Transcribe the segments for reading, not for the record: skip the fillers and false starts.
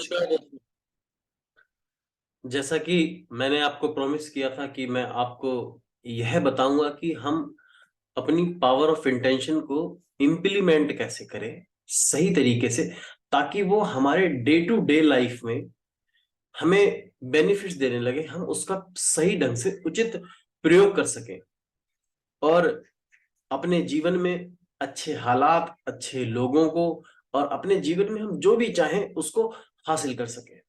नमस्कार दोस्तों। जैसा कि मैंने आपको प्रॉमिस किया था कि मैं आपको यह बताऊंगा कि हम अपनी पावर ऑफ इंटेंशन को इम्प्लीमेंट कैसे करें सही तरीके से, ताकि वो हमारे डे टू डे लाइफ में हमें बेनिफिट्स देने लगे, हम उसका सही ढंग से उचित प्रयोग कर सकें और अपने जीवन में अच्छे हालात, अच्छे लोगों को और अपने जीवन में हम जो भी चाहें उसको हासिल कर सकें।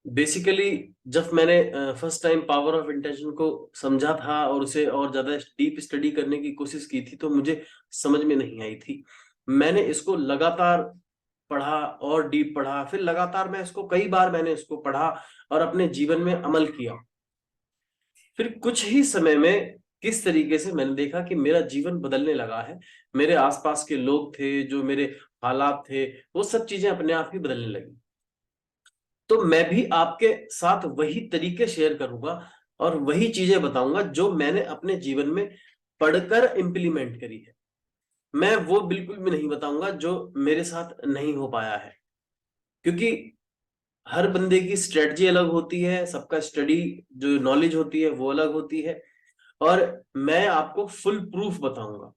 बेसिकली जब मैंने first time power of intention को समझा था और उसे और ज्यादा डीप स्टडी करने की कोशिश की थी, तो मुझे समझ में नहीं आई थी। मैंने इसको लगातार पढ़ा और डीप पढ़ा, फिर लगातार मैं इसको कई बार मैंने इसको पढ़ा और अपने जीवन में अमल किया। फिर कुछ ही समय में किस तरीके से मैंने देखा कि मेरा जीवन बदलने लगा है। मेरे आसपास के लोग थे, जो मेरे हालात थे, वो सब चीजें अपने आप ही बदलने लगी। तो मैं भी आपके साथ वही तरीके शेयर करूंगा और वही चीजें बताऊंगा जो मैंने अपने जीवन में पढ़कर इंप्लीमेंट करी है। मैं वो बिल्कुल भी नहीं बताऊंगा जो मेरे साथ नहीं हो पाया है, क्योंकि हर बंदे की स्ट्रेटजी अलग होती है, सबका स्टडी जो नॉलेज होती है वो अलग होती है। और मैं आपको फुल प्रूफ बताऊंगा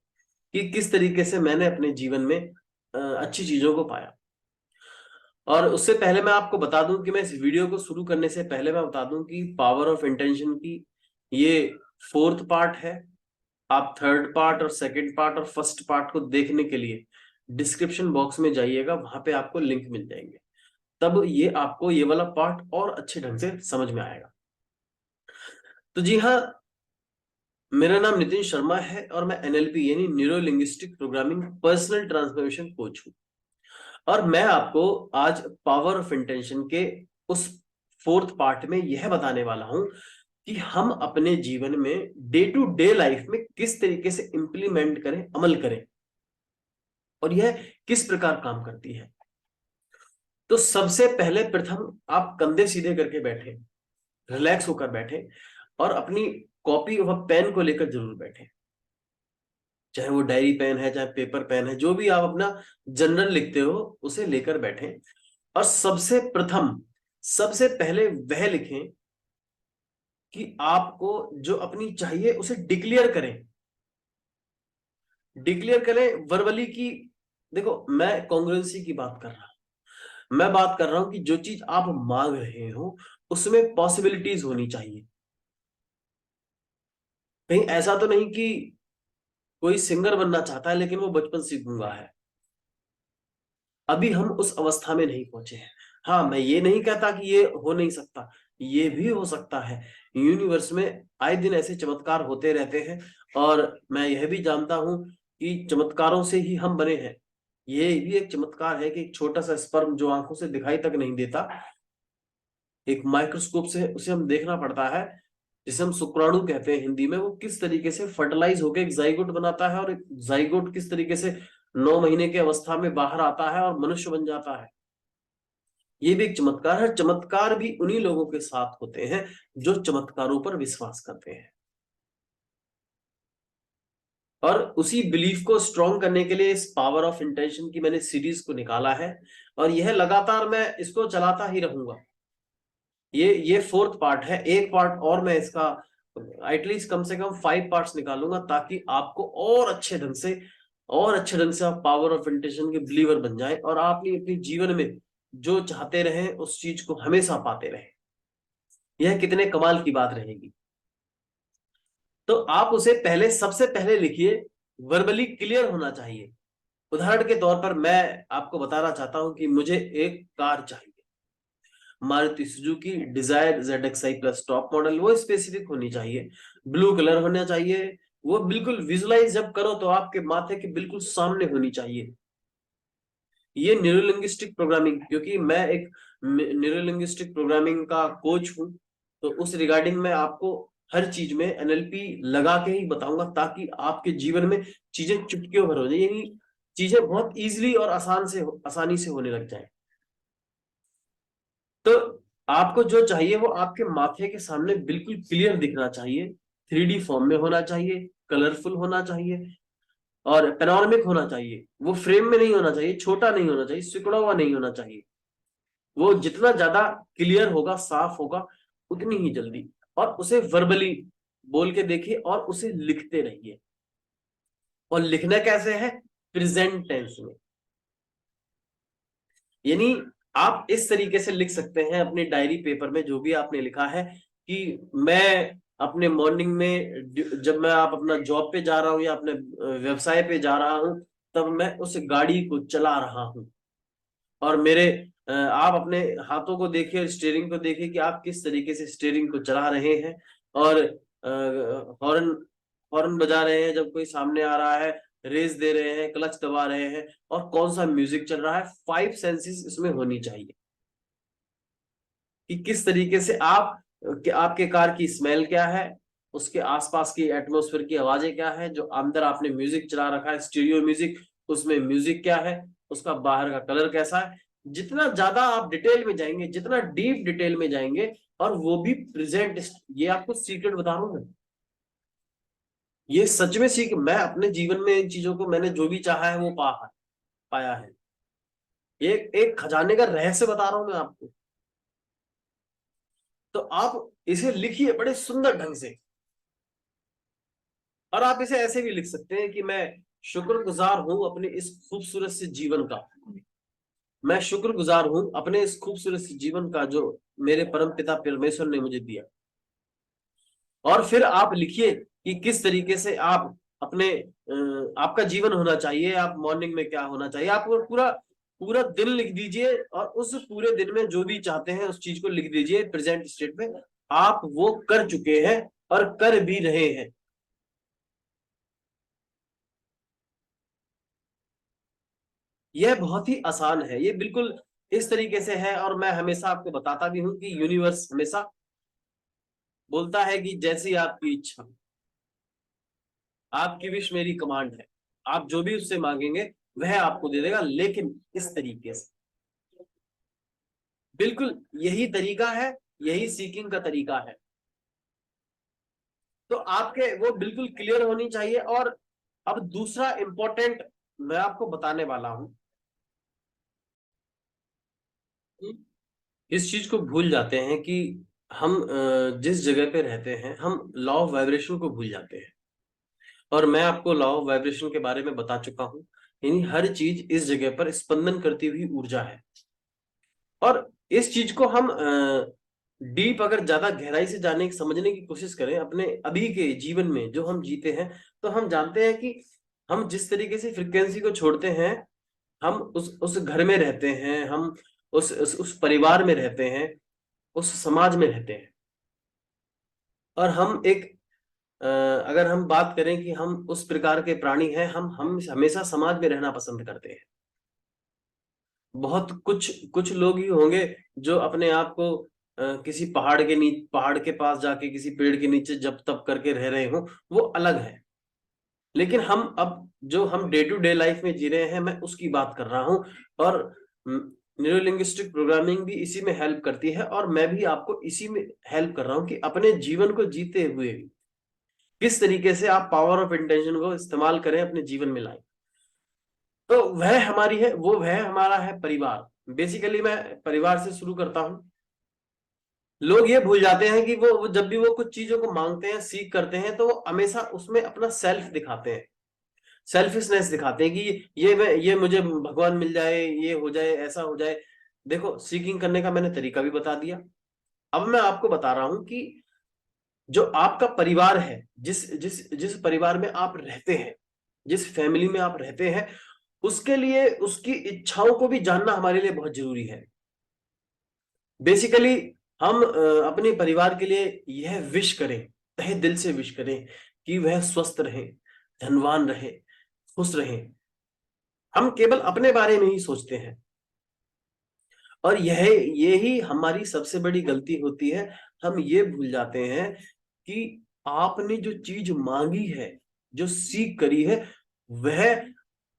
कि किस तरीके से मैंने अपने जीवन में अच्छी चीजों को पाया। और उससे पहले मैं आपको बता दूं कि मैं इस वीडियो को शुरू करने से पहले मैं बता दूं कि पावर ऑफ इंटेंशन की ये फोर्थ पार्ट है। आप थर्ड पार्ट और सेकंड पार्ट और फर्स्ट पार्ट को देखने के लिए डिस्क्रिप्शन बॉक्स में जाइएगा, वहां पे आपको लिंक मिल जाएंगे। तब ये आपको ये वाला पार्ट और अच्छे ढंग से समझ में आएगा। तो जी हाँ, मेरा नाम नितिन शर्मा है और मैं एनएलपी यानी neuro linguistic programming personal transformation coach हूँ। और मैं आपको आज पावर ऑफ इंटेंशन के उस फोर्थ पार्ट में यह बताने वाला हूं कि हम अपने जीवन में डे टू डे लाइफ में किस तरीके से इंप्लीमेंट करें, अमल करें, और यह किस प्रकार काम करती है। तो सबसे पहले प्रथम आप कंधे सीधे करके बैठे, रिलैक्स होकर बैठे और अपनी कॉपी व पेन को लेकर जरूर बैठे। चाहे वो डायरी पेन है, चाहे पेपर पेन है, जो भी आप अपना जनरल लिखते हो उसे लेकर बैठे। और सबसे प्रथम सबसे पहले वह लिखें कि आपको जो अपनी चाहिए उसे डिक्लेयर करें। डिक्लेयर करें वर्बली की। देखो, मैं कॉन्ग्रुएंसी की बात कर रहा हूं। मैं बात कर रहा हूं कि जो चीज आप मांग रहे हो उसमें पॉसिबिलिटीज होनी चाहिए। कहीं ऐसा तो नहीं कि कोई सिंगर बनना चाहता है लेकिन वो बचपन से गूंगा है। अभी हम उस अवस्था में नहीं पहुंचे हैं। हाँ, मैं ये नहीं कहता कि ये हो नहीं सकता, ये भी हो सकता है। यूनिवर्स में आए दिन ऐसे चमत्कार होते रहते हैं और मैं यह भी जानता हूं कि चमत्कारों से ही हम बने हैं। ये भी एक चमत्कार है कि एक छोटा सा स्पर्म जो आंखों से दिखाई तक नहीं देता, एक माइक्रोस्कोप से उसे हम देखना पड़ता है, जिसे हम शुक्राणु कहते हैं हिंदी में, वो किस तरीके से फर्टिलाइज होकर एक जाइगोट बनाता है और एक जाइगोट किस तरीके से 9 महीने के अवस्था में बाहर आता है और मनुष्य बन जाता है। ये भी एक चमत्कार है। चमत्कार भी उन्हीं लोगों के साथ होते हैं जो चमत्कारों पर विश्वास करते हैं। और उसी बिलीफ को स्ट्रॉन्ग करने के लिए इस पावर ऑफ इंटेंशन की मैंने सीरीज को निकाला है और यह लगातार मैं इसको चलाता ही रहूंगा। ये फोर्थ पार्ट है। एक पार्ट और मैं इसका एटलीस्ट कम से कम 5 पार्ट्स निकालूंगा, ताकि आपको और अच्छे ढंग से आप पावर ऑफ इंटेंशन के बिलीवर बन जाए और आप अपने जीवन में जो चाहते रहे उस चीज को हमेशा पाते रहे। यह कितने कमाल की बात रहेगी। तो आप उसे पहले सबसे पहले लिखिए। वर्बली क्लियर होना चाहिए। उदाहरण के तौर पर मैं आपको बताना चाहता हूं कि मुझे एक कार चाहिए, Maruti Suzuki Dzire ZXi plus top model. वो स्पेसिफिक होनी चाहिए, ब्लू कलर होना चाहिए। वो बिल्कुल विजुलाइज जब करो तो आपके माथे के बिल्कुल सामने होनी चाहिए। ये न्यूरोलिंग्विस्टिक प्रोग्रामिंग, क्योंकि मैं एक न्यूरोलिंग्विस्टिक प्रोग्रामिंग का कोच हूं, तो उस रिगार्डिंग में आपको हर चीज में NLP लगा के ही बताऊंगा, ताकि आपके जीवन में चीजें चुटकियों भर हो जाए, यानी चीजें बहुत इजीली और आसानी से होने लग जाए। तो आपको जो चाहिए वो आपके माथे के सामने बिल्कुल क्लियर दिखना चाहिए, 3D फॉर्म में होना चाहिए, कलरफुल होना चाहिए और पेनोरमिक होना चाहिए। वो फ्रेम में नहीं होना चाहिए, छोटा नहीं होना चाहिए, सिकुड़ा हुआ नहीं होना चाहिए। वो जितना ज्यादा क्लियर होगा, साफ होगा, उतनी ही जल्दी। और उसे वर्बली बोल के देखिए और उसे लिखते रहिए। और लिखना कैसे है? प्रेजेंट टेंस में। यानी आप इस तरीके से लिख सकते हैं अपने डायरी पेपर में जो भी आपने लिखा है कि मैं अपने मॉर्निंग में, जब मैं आप अपना जॉब पे जा रहा हूं या अपने व्यवसाय पे जा रहा हूं, तब मैं उस गाड़ी को चला रहा हूं। और मेरे आप अपने हाथों को देखिए और स्टीयरिंग को देखिए कि आप किस तरीके से स्टीयरिंग को चला रहे हैं। और हॉर्न हॉर्न बजा रहे हैं जब कोई सामने आ रहा है, रेस दे रहे हैं, क्लच दबा रहे हैं, और कौन सा म्यूजिक चल रहा है। 5 सेंसेस इसमें होनी चाहिए कि किस तरीके से आप, कि आपके कार की स्मेल क्या है, उसके आसपास की एटमॉस्फेयर की आवाजें क्या है, जो अंदर आपने म्यूजिक चला रखा है स्टीरियो म्यूजिक, उसमें म्यूजिक क्या है, उसका बाहर का कलर कैसा है। जितना ज्यादा आप डिटेल में जाएंगे, जितना डीप डिटेल में जाएंगे, और वो भी प्रेजेंट, ये आपको सीक्रेट बता रहा हूं मैं, ये सच में सीख, मैं अपने जीवन में इन चीजों को, मैंने जो भी चाहा है वो पाया है। एक खजाने का रहस्य बता रहा हूं मैं आपको। तो आप इसे लिखिए बड़े सुंदर ढंग से। और आप इसे ऐसे भी लिख सकते हैं कि मैं शुक्रगुजार हूं अपने इस खूबसूरत से जीवन का। मैं शुक्रगुजार हूं अपने इस खूबसूरत से जीवन का जो मेरे परम पिता परमेश्वर ने मुझे दिया। और फिर आप लिखिए कि किस तरीके से आप अपने आपका जीवन होना चाहिए, आप मॉर्निंग में क्या होना चाहिए, आप पूरा पूरा दिन लिख दीजिए। और उस पूरे दिन में जो भी चाहते हैं उस चीज को लिख दीजिए प्रेजेंट स्टेट में। आप वो कर चुके हैं और कर भी रहे हैं। यह बहुत ही आसान है, ये बिल्कुल इस तरीके से है। और मैं हमेशा आपको बताता भी हूं कि यूनिवर्स हमेशा बोलता है कि जैसी आपकी इच्छा, आपकी विश मेरी कमांड है। आप जो भी उससे मांगेंगे वह आपको दे देगा, लेकिन इस तरीके से। बिल्कुल यही तरीका है, यही सीकिंग का तरीका है। तो आपके वो बिल्कुल क्लियर होनी चाहिए। और अब दूसरा इंपॉर्टेंट मैं आपको बताने वाला हूं। इस चीज को भूल जाते हैं कि हम जिस जगह पे रहते हैं, हम लॉ ऑफ वाइब्रेशन को भूल जाते हैं। और मैं आपको लॉ ऑफ वाइब्रेशन के बारे में बता चुका हूं। यानी हर चीज इस जगह पर स्पंदन करती हुई ऊर्जा है। और इस चीज को हम डीप, अगर ज्यादा गहराई से जानने की, समझने की कोशिश करें अपने अभी के जीवन में जो हम जीते हैं, तो हम जानते हैं कि हम जिस तरीके से फ्रिक्वेंसी को छोड़ते हैं, हम उस घर में रहते हैं, हम उस परिवार में रहते हैं, उस समाज में रहते हैं। और हम एक अगर हम बात करें कि हम उस प्रकार के प्राणी हैं, हम हमेशा समाज में रहना पसंद करते हैं। बहुत कुछ कुछ लोग ही होंगे जो अपने आप को किसी पहाड़ के पास जाके किसी पेड़ के नीचे जब तप करके रह रहे हो, वो अलग है। लेकिन हम अब जो हम डे टू डे लाइफ में जी रहे हैं, मैं उसकी बात कर रहा हूँ। और न्यूरो लिंग्विस्टिक प्रोग्रामिंग भी इसी में हेल्प करती है, और मैं भी आपको इसी में हेल्प कर रहा हूँ कि अपने जीवन को जीते हुए किस तरीके से आप पावर ऑफ इंटेंशन को इस्तेमाल करें, अपने जीवन में लाएं। तो वह हमारी है, वो वह हमारा है परिवार। बेसिकली मैं परिवार से शुरू करता हूं। लोग ये भूल जाते हैं कि वो जब भी वो कुछ चीजों को मांगते हैं, सीख करते हैं, तो वो हमेशा उसमें अपना सेल्फ दिखाते हैं, सेल्फिशनेस दिखाते हैं कि ये मुझे भगवान मिल जाए, ये हो जाए, ऐसा हो जाए। देखो, सीकिंग करने का मैंने तरीका भी बता दिया। अब मैं आपको बता रहा हूं कि जो आपका परिवार है, जिस जिस जिस परिवार में आप रहते हैं, जिस फैमिली में आप रहते हैं, उसके लिए उसकी इच्छाओं को भी जानना हमारे लिए बहुत जरूरी है। बेसिकली हम अपने परिवार के लिए यह विश करें, तहे दिल से विश करें कि वह स्वस्थ रहे, धनवान रहे, खुश रहे। हम केवल अपने बारे में ही सोचते हैं। और यही हमारी सबसे बड़ी गलती होती है। हम ये भूल जाते हैं कि आपने जो चीज मांगी है, जो सीख करी है, वह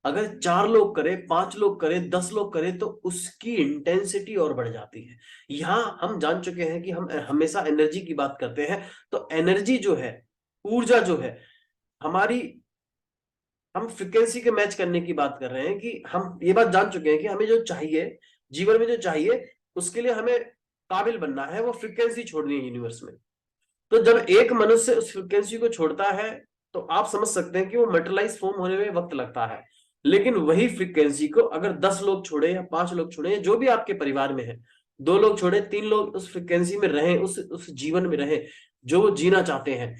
अगर 4 लोग करें, 5 लोग करें, 10 लोग करें, तो उसकी इंटेंसिटी और बढ़ जाती है। यहां हम जान चुके हैं कि हम हमेशा एनर्जी की बात करते हैं। तो एनर्जी जो है, ऊर्जा जो है हमारी, हम फ्रिक्वेंसी के मैच करने की बात कर रहे हैं कि हम ये बात जान चुके हैं कि हमें जो चाहिए, जीवन में जो चाहिए, उसके लिए हमें काबिल बनना है, वो फ्रीक्वेंसी छोड़नी है यूनिवर्स में। तो जब एक मनुष्य उस फ्रीक्वेंसी को छोड़ता है तो आप समझ सकते हैं कि वो मटेरियलाइज फॉर्म होने में वक्त लगता है। लेकिन वही फ्रीक्वेंसी को अगर 10 लोग छोड़े या 5 लोग छोड़े, जो भी आपके परिवार में है, 2 लोग छोड़े, 3 लोग उस फ्रीक्वेंसी में रहें, उस जीवन में रहें जो वो जीना चाहते हैं,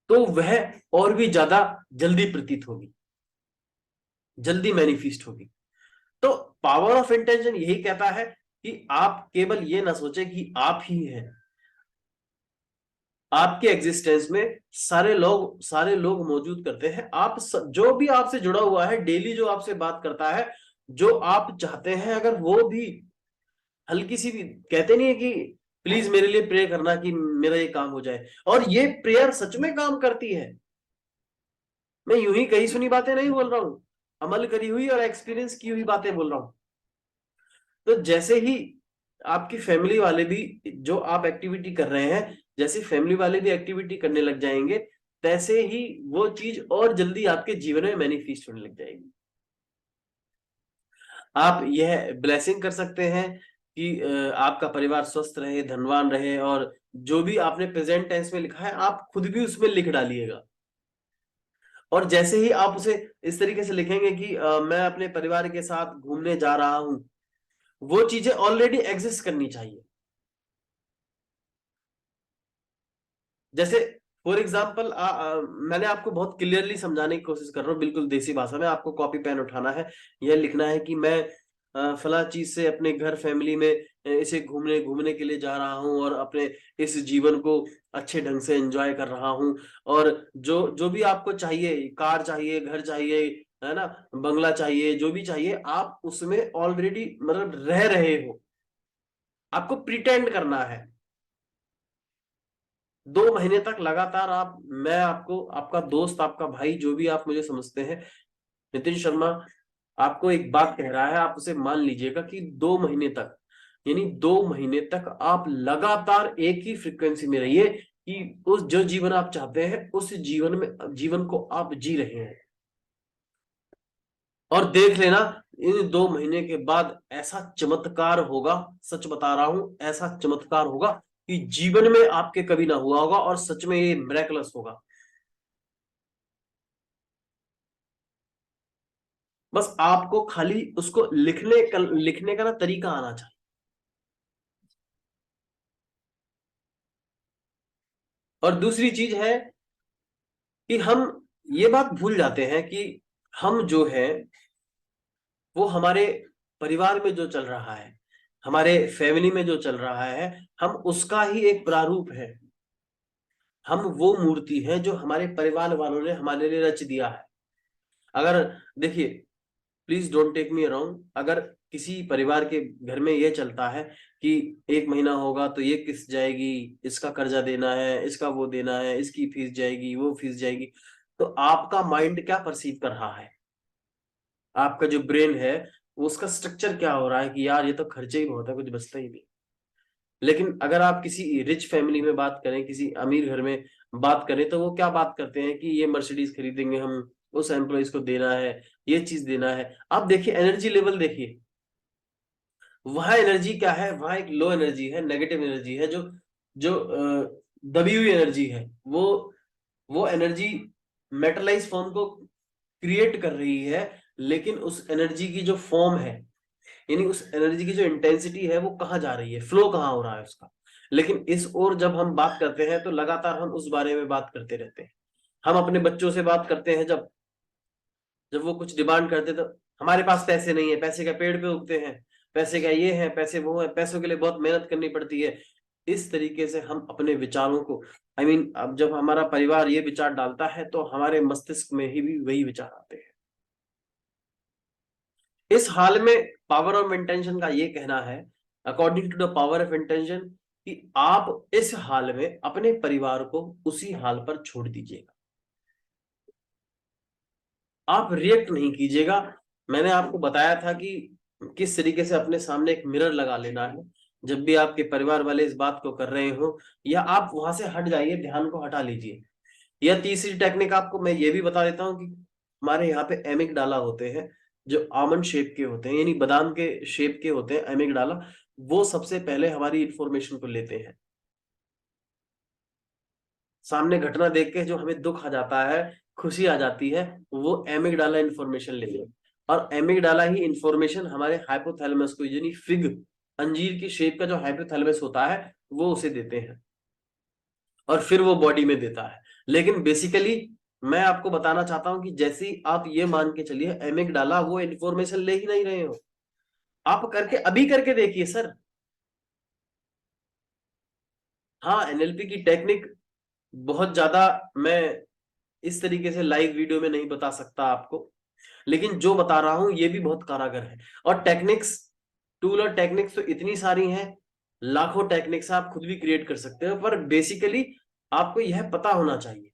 तो वह और भी ज्यादा जल्दी प्रतीत होगी, जल्दी मैनिफेस्ट होगी। तो पावर ऑफ इंटेंशन यही कहता है कि आप केवल ये ना सोचे कि आप ही हैं। आपके एग्जिस्टेंस में सारे लोग मौजूद करते हैं। जो भी आपसे जुड़ा हुआ है, डेली जो आपसे बात करता है, जो आप चाहते हैं, अगर वो भी हल्की सी भी, कहते नहीं है कि प्लीज मेरे लिए प्रे करना कि मेरा ये काम हो जाए, और ये प्रेयर सच में काम करती है। मैं यूं ही कही सुनी बातें नहीं बोल रहा हूं, अमल करी हुई और एक्सपीरियंस की हुई बातें बोल रहा हूं। तो जैसे ही आपकी फैमिली वाले भी, जो आप एक्टिविटी कर रहे हैं, जैसे फैमिली वाले भी एक्टिविटी करने लग जाएंगे, तैसे ही वो चीज और जल्दी आपके जीवन में मैनिफेस्ट होने लग जाएगी। आप यह ब्लेसिंग कर सकते हैं कि आपका परिवार स्वस्थ रहे, धनवान रहे, और जो भी आपने प्रेजेंट टेंस में लिखा है आप खुद भी उसमें लिख डालिएगा। और जैसे ही आप उसे इस तरीके से लिखेंगे कि मैं अपने परिवार के साथ घूमने जा रहा हूं, वो चीजें ऑलरेडी एग्जिस्ट करनी चाहिए। जैसे फॉर एग्जाम्पल, मैंने आपको बहुत क्लियरली समझाने की कोशिश कर रहा हूँ, बिल्कुल देसी भाषा में। आपको कॉपी पेन उठाना है, यह लिखना है कि मैं फला चीज से अपने घर फैमिली में इसे घूमने घूमने के लिए जा रहा हूँ, और अपने इस जीवन को अच्छे ढंग से एंजॉय कर रहा हूँ। और जो जो भी आपको चाहिए, कार चाहिए, घर चाहिए, है ना, बंगला चाहिए, जो भी चाहिए, आप उसमें ऑलरेडी मतलब रह रहे हो। आपको प्रिटेंड करना है 2 महीने तक लगातार। मैं आपको, आपका दोस्त, आपका भाई, जो भी आप मुझे समझते हैं, नितिन शर्मा आपको एक बात कह रहा है, आप उसे मान लीजिएगा कि 2 महीने तक, यानी 2 महीने तक आप लगातार एक ही फ्रीक्वेंसी में रहिए कि उस जो जीवन आप चाहते हैं, उस जीवन को आप जी रहे हैं। और देख लेना, इन 2 महीने के बाद ऐसा चमत्कार होगा, सच बता रहा हूं, ऐसा चमत्कार होगा कि जीवन में आपके कभी ना हुआ होगा, और सच में ये मिरेकलस होगा। बस आपको खाली उसको लिखने का ना तरीका आना चाहिए। और दूसरी चीज है कि हम ये बात भूल जाते हैं कि हम जो है, वो हमारे परिवार में जो चल रहा है, हमारे फैमिली में जो चल रहा है, हम उसका ही एक प्रारूप है। हम वो मूर्ति हैं जो हमारे परिवार वालों ने हमारे लिए रच दिया है। अगर, देखिए, please don't take me wrong, अगर किसी परिवार के घर में ये चलता है कि 1 महीना होगा तो ये किस्त जाएगी, इसका कर्जा देना है, इसका वो देना है, इसकी फीस जाएगी, वो फीस जाएगी, तो आपका माइंड क्या परसीव कर रहा है, आपका जो ब्रेन है, उसका स्ट्रक्चर क्या हो रहा है कि यार ये तो खर्चे ही बहुत है, कुछ बचता ही नहीं। लेकिन अगर आप किसी रिच फैमिली में बात करें, किसी अमीर घर में बात करें, तो वो क्या बात करते हैं कि ये मर्सिडीज खरीदेंगे हम, उस एम्प्लॉइज को देना है, ये चीज देना है। आप देखिए एनर्जी लेवल देखिए, वहां एनर्जी क्या है, वहां एक लो एनर्जी है, नेगेटिव एनर्जी है, जो जो दबी हुई एनर्जी है। वो एनर्जी मेटलाइज फॉर्म को क्रिएट कर रही है, लेकिन उस एनर्जी की जो फॉर्म है, यानी उस एनर्जी की जो इंटेंसिटी है, वो कहाँ जा रही है, फ्लो कहाँ हो रहा है उसका। लेकिन इस ओर जब हम बात करते हैं तो लगातार हम उस बारे में बात करते रहते हैं। हम अपने बच्चों से बात करते हैं, जब जब वो कुछ डिमांड करते हैं, तो हमारे पास पैसे नहीं है, पैसे का पेड़ पे उगते हैं, पैसे का ये है, पैसे वो है, पैसों के लिए बहुत मेहनत करनी पड़ती है। इस तरीके से हम अपने विचारों को, आई मीन, अब जब हमारा परिवार ये विचार डालता है तो हमारे मस्तिष्क में ही भी वही विचार आते हैं। इस हाल में पावर ऑफ इंटेंशन का ये कहना है, according to the power of intention, कि आप इस हाल में अपने परिवार को उसी हाल पर छोड़ दीजिएगा। आप रिएक्ट नहीं कीजिएगा। मैंने आपको बताया था कि किस तरीके से अपने सामने एक मिरर लगा लेना है जब भी आपके परिवार वाले इस बात को कर रहे हो, या आप वहां से हट जाइए, ध्यान को हटा लीजिए। या तीसरी टेक्निक आपको मैं ये भी बता देता हूँ कि हमारे यहाँ पे एमिक डाला होते हैं, जो आमंड शेप के होते हैं, यानी बादाम के शेप के होते हैं, एमिक डाला। वो सबसे पहले हमारी इंफॉर्मेशन को लेते हैं। सामने घटना देख के जो हमें दुख आ जाता है, खुशी आ जाती है, वो एमिगडाला इंफॉर्मेशन ले ले, और एमिगडाला ही इंफॉर्मेशन हमारे हाइपोथैलेमस को, यानी फिग, अंजीर की शेप का जो हाइपोथैलेमस होता है, वो उसे देते हैं, और फिर वो बॉडी में देता है। लेकिन बेसिकली मैं आपको बताना चाहता हूं कि जैसे ही आप ये मान के चलिए एमिगडाला वो इंफॉर्मेशन ले ही नहीं रहे हो, आप करके अभी करके देखिए सर। हाँ, एनएलपी की टेक्निक बहुत ज्यादा मैं इस तरीके से लाइव वीडियो में नहीं बता सकता आपको, लेकिन जो बता रहा हूं ये भी बहुत कारागर है। और टेक्निक्स, टूल और टेक्निक्स तो इतनी सारी हैं, लाखों टेक्निक्स आप खुद भी क्रिएट कर सकते हो, पर बेसिकली आपको यह पता होना चाहिए।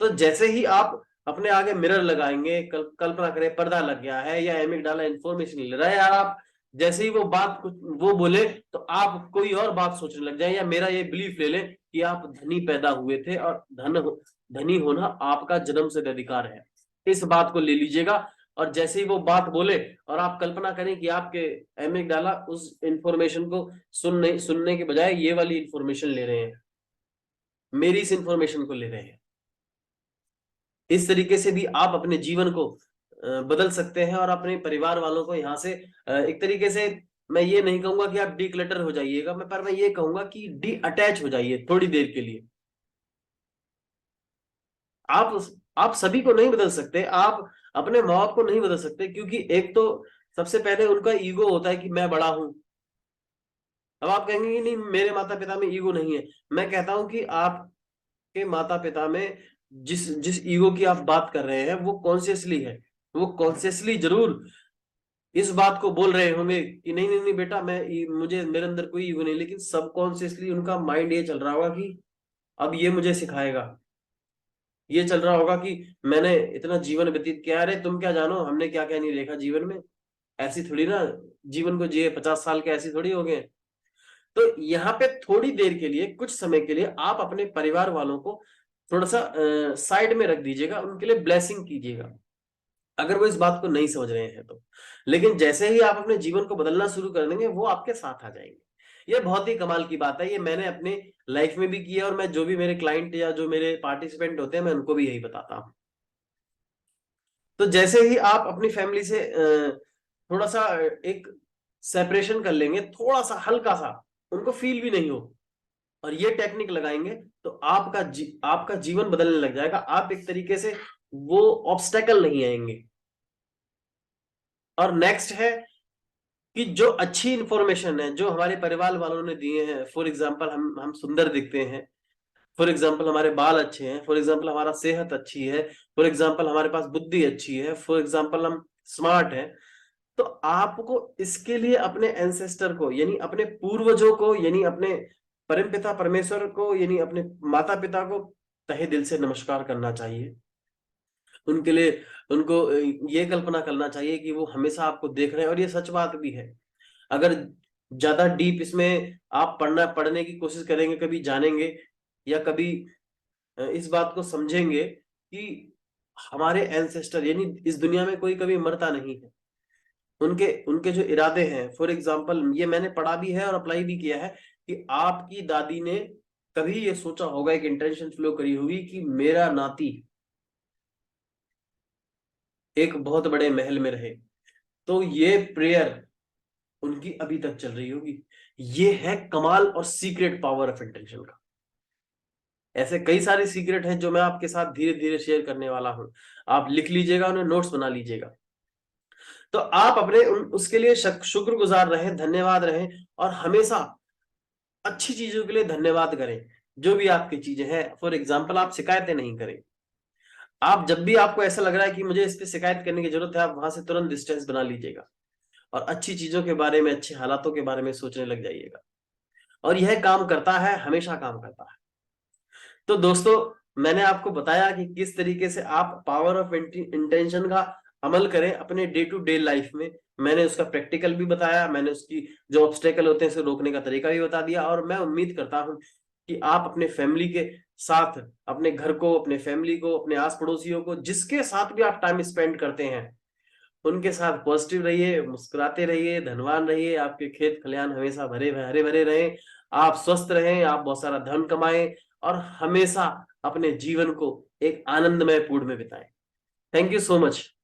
तो जैसे ही आप अपने आगे मिरर लगाएंगे, कल्पना करें पर्दा लग गया है या एमिगडाला इंफॉर्मेशन ले रहा है यार, आप जैसे ही वो बात कुछ वो बोले तो आप कोई और बात सोचने लग जाए, या मेरा ये बिलीफ ले लें कि आप धनी पैदा हुए थे और धनी होना आपका जन्म सिद्ध अधिकार है, इस बात को ले लीजिएगा। और जैसे ही वो बात बोले और आप कल्पना करें कि आपके एमिगडाला उस इंफॉर्मेशन को सुनने के बजाय ये वाली इंफॉर्मेशन ले रहे हैं, मेरी इस इंफॉर्मेशन को ले रहे हैं। इस तरीके से भी आप अपने जीवन को बदल सकते हैं, और अपने परिवार वालों को यहाँ से एक तरीके से, मैं ये नहीं कहूंगा कि आप डीक्लटर हो जाइएगा, पर मैं ये कहूंगा कि डी अटैच हो जाइए थोड़ी देर के लिए। आप आप सभी को नहीं बदल सकते, आप अपने माँ बाप को नहीं बदल सकते, क्योंकि एक तो सबसे पहले उनका ईगो होता है कि मैं बड़ा हूं। अब आप कहेंगे कि नहीं मेरे माता पिता में ईगो नहीं है, मैं कहता हूं कि आपके माता पिता में जिस जिस ईगो की आप बात कर रहे हैं वो कॉन्शियसली है, वो कॉन्शियसली जरूर इस बात को बोल रहे होंगे कि नहीं नहीं नहीं बेटा, मुझे मेरे अंदर कोई ईगो नहीं, लेकिन सबकॉन्शियसली उनका माइंड ये चल रहा होगा कि अब ये मुझे सिखाएगा, ये चल रहा होगा कि मैंने इतना जीवन व्यतीत किया, अरे तुम क्या जानो हमने क्या क्या नहीं देखा जीवन में, ऐसी थोड़ी ना जीवन को जिए, 50 साल के ऐसी थोड़ी हो गए। तो यहाँ पे थोड़ी देर के लिए, कुछ समय के लिए आप अपने परिवार वालों को थोड़ा सा साइड में रख दीजिएगा, उनके लिए ब्लेसिंग कीजिएगा, अगर वो इस बात को नहीं समझ रहे हैं तो। लेकिन जैसे ही आप अपने जीवन को बदलना शुरू कर देंगे, वो आपके साथ आ जाएंगे। ये बहुत ही कमाल की बात है, ये मैंने अपने लाइफ में भी किया, और मैं जो भी मेरे क्लाइंट या जो मेरे पार्टिसिपेंट होते हैं मैं उनको भी यही बताता हूँ। तो जैसे ही आप अपनी फैमिली से थोड़ा सा एक सेपरेशन कर लेंगे, थोड़ा सा हल्का सा, उनको फील भी नहीं हो, और ये टेक्निक लगाएंगे, तो आपका जीवन बदलने लग जाएगा। आप एक तरीके से वो ऑब्स्टेकल नहीं आएंगे। और नेक्स्ट है कि जो अच्छी इंफॉर्मेशन है जो हमारे परिवार वालों ने दिए हैं, फॉर एग्जांपल हम सुंदर दिखते हैं, फॉर एग्जांपल हमारे बाल अच्छे हैं, फॉर एग्जांपल हमारा सेहत अच्छी है, फॉर एग्जांपल हमारे पास बुद्धि अच्छी है, फॉर एग्जांपल हम स्मार्ट हैं, तो आपको इसके लिए अपने एंसेस्टर को, यानी अपने पूर्वजों को, यानी अपने परमपिता परमेश्वर को, यानी अपने माता पिता को तहे दिल से नमस्कार करना चाहिए। उनके लिए उनको ये कल्पना करना चाहिए कि वो हमेशा आपको देख रहे हैं, और ये सच बात भी है। अगर ज्यादा डीप इसमें आप पढ़ने की कोशिश करेंगे, कभी जानेंगे या कभी इस बात को समझेंगे कि हमारे एंसेस्टर, यानी इस दुनिया में कोई कभी मरता नहीं है, उनके उनके जो इरादे हैं, फॉर एग्जाम्पल ये मैंने पढ़ा भी है और अप्लाई भी किया है, कि आपकी दादी ने कभी ये सोचा होगा, एक इंटेंशन फ्लो करी होगी कि मेरा नाती एक बहुत बड़े महल में रहे, तो ये प्रेयर उनकी अभी तक चल रही होगी। ये है कमाल और सीक्रेट पावर ऑफ इंटेंशन का। ऐसे कई सारे सीक्रेट हैं जो मैं आपके साथ धीरे धीरे शेयर करने वाला हूं, आप लिख लीजिएगा, उन्हें नोट्स बना लीजिएगा। तो आप अपने उसके लिए शुक्रगुजार रहें, धन्यवाद रहें, और हमेशा अच्छी चीजों के लिए धन्यवाद करें। जो भी आपकी चीजें हैं, फॉर एग्जाम्पल आप शिकायतें नहीं करें। आप जब भी आपको ऐसा लग रहा है कि मुझे इस पे शिकायत करने की जरूरत है, आप वहां से तुरंत डिस्टेंस बना लीजिएगा, और अच्छी चीजों के बारे में, अच्छे हालातों के बारे में सोचने लग जाइएगा। और यह काम करता है, हमेशा काम करता है। तो दोस्तों, मैंने आपको बताया कि किस तरीके से आप पावर ऑफ इंटेंशन का अमल करें अपने डे टू डे लाइफ में। मैंने उसका प्रैक्टिकल भी बताया, मैंने उसकी जो ऑब्स्टेकल होते हैं उसे रोकने का तरीका भी बता दिया, और मैं उम्मीद करता हूं कि आप अपने फैमिली के साथ, अपने घर को, अपने फैमिली को, अपने आस पड़ोसियों को, जिसके साथ भी आप टाइम स्पेंड करते हैं, उनके साथ पॉजिटिव रहिए, मुस्कुराते रहिए, धनवान रहिए, आपके खेत खलिहान हमेशा हरे भरे रहें, आप स्वस्थ रहें, आप बहुत सारा धन कमाएं और हमेशा अपने जीवन को एक आनंदमय पूर्ण में बिताएं। Thank you so much.